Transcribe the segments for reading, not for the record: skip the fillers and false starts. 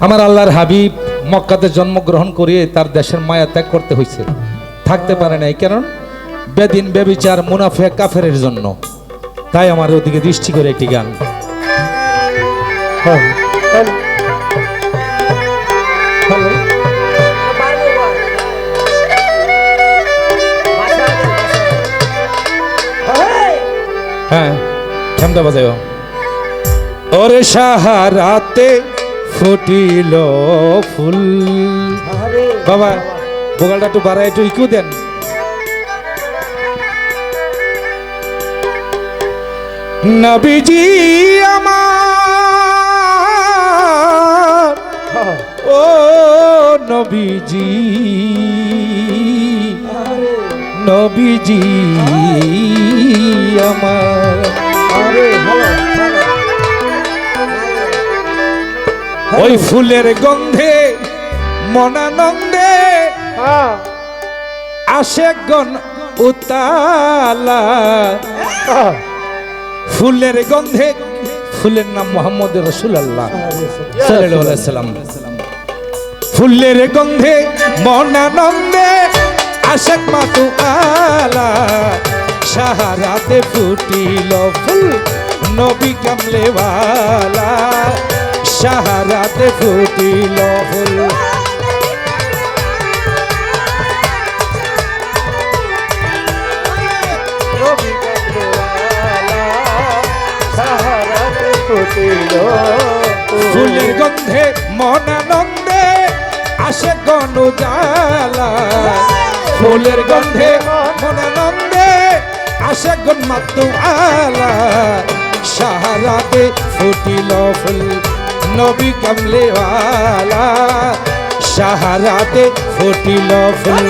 আমার আল্লাহর হাবিব মক্কাতে জন্মগ্রহণ করিয়ে তার দেশের মায়া ত্যাগ করতে হয়েছে, থাকতে পারে নাই, কারণ বেদিন বেবিচার মুনাফিক কাফেরের জন্য। তাই আমার ওদিকে দৃষ্টি করে একটি গান। হ্যাঁ ঠান্ডা বাজায়। ওরে সাহারাতে ফুটিল ফুল। বাবা বোগালটা একটু বাড়ায়, একটু ইকু দেন। নবীজি আমার, ও নবীজি, নবীজি আমার, ওই ফুলের গন্ধে মনানন্দে আশেকগণ উতালা। ফুলের গন্ধে, ফুলের নাম মোহাম্মদ রাসূলুল্লাহ সাল্লাল্লাহু আলাইহি সাল্লাম। ফুলের গন্ধে মনানন্দে আশেক মাতুআলা। সাহারাতে ফুটিল ফুল নবী কামলেওয়ালা। সাহারাতে ফুটিল ফুল। ফুলের গন্ধে মনানন্দে আসে গণজালা। ফুলের গন্ধে মনানন্দে আসে গণ মাতুআলা। সাহারাতে ফুটিল ফুল নবী কামলেওয়ালা। সাহারাতে ফুটিল ফুল।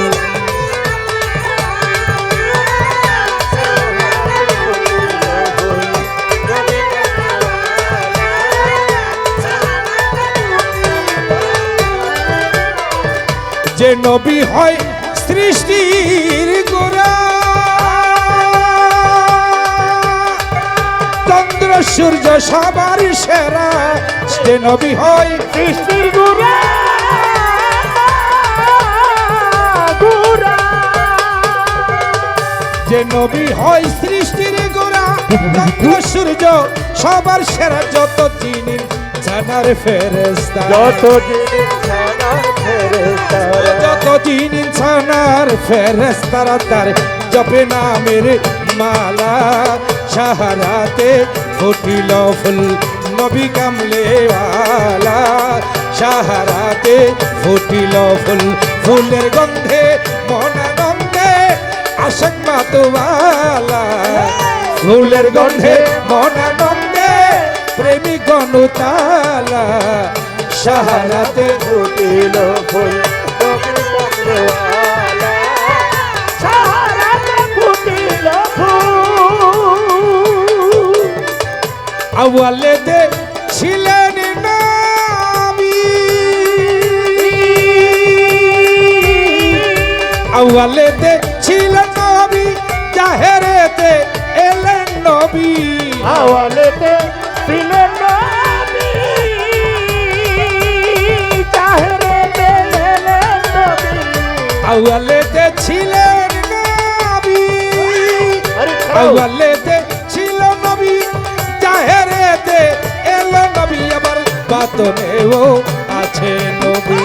যে নবী হয় সৃষ্টির গোড়া, চন্দ্র সূর্য সবার সেরা। যে নবী হয় সৃষ্টির গোড়া, যে নবী হয় সৃষ্টির গোড়া, চন্দ্র সূর্য সবার সেরা। যত জিনিস জানার ফেরেশতা, যত জিনিস জানার ফেরেশতা, যত জিনিস জানার ফেরেশতারা তার জপে নামের মালা। সাহারাতে ফুটিল ফুল নবী কামলেওয়ালা। সাহারাতে ফুটিল ফুল। ফুলের গন্ধে মনানন্দে আশেক মাতুআলা। ফুলের গন্ধে মনানন্দে প্রেমিক গণতালা। সাহারাতে ফুটিল ফুল নবী কামলেওয়ালা। সাহারাতে ফুটিল ফুল। আওয়ালেতে ছিলেন নবী, আওয়ালেতে ছিলেন নবী, জাহেরেতে এলেন নবী। আওয়ালেতে ছিলেন নবী, জাহেরেতে এলেন নবী। আওয়ালেতে ছিলেন নবী, আওয়ালেতে ছিল নবী, জাহেরেতে এলো নবী। আবার বাতনেও আছে নবী,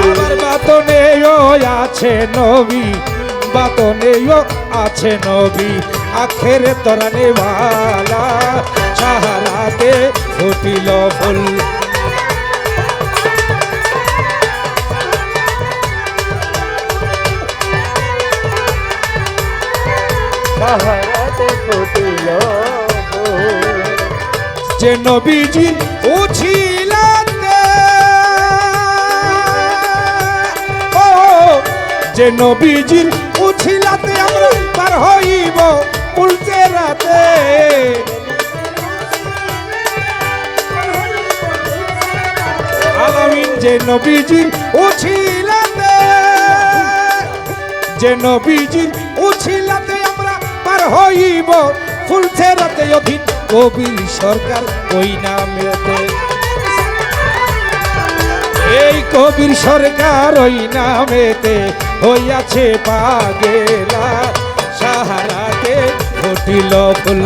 আবার বাতনেও আছে নবী, বাতনেও আছে নবী। আখেরে তরানে ওয়ালা। সাহারাতে ফুটিল ফুল। সাহারাতে ফুটিল ফুল। যে নবীজি উছিলাতে, ও যে নবীজির উছিলাতে আমরা পার হইব উল্টে রাতে। আলামিন যে নবীজির উছিলাতে, যে নবীজির উছিলাতে আমরা পার হইব ফুলছে রাতে অধীন কবির সরকার ওই নামেতে, এই কবির সরকার ওই নামেতে হইয়াছে পাগেলা। সাহারাতে ফুটিল ফুল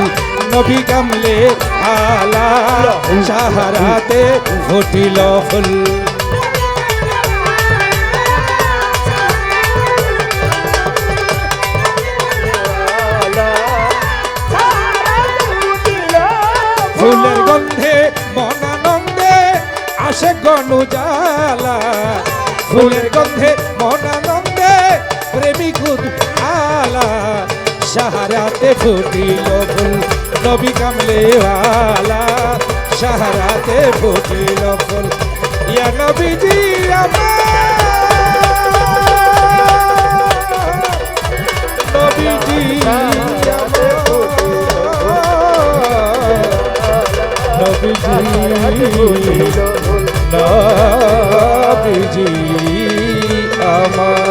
নবী কামলে আলা, সাহারাতে ফুটিল ফুল। ফুলের গন্ধে মনানন্দে আসে গনুজালা, ফুলের গন্ধে মনানন্দে প্রেমিক আলা। সাহারাতে ফুটিল ফুল নবী কামলে আলা, সাহারাতে ফুটিল ফুল। ইয়া নবীজি আমার নবীজি নবীজি আমার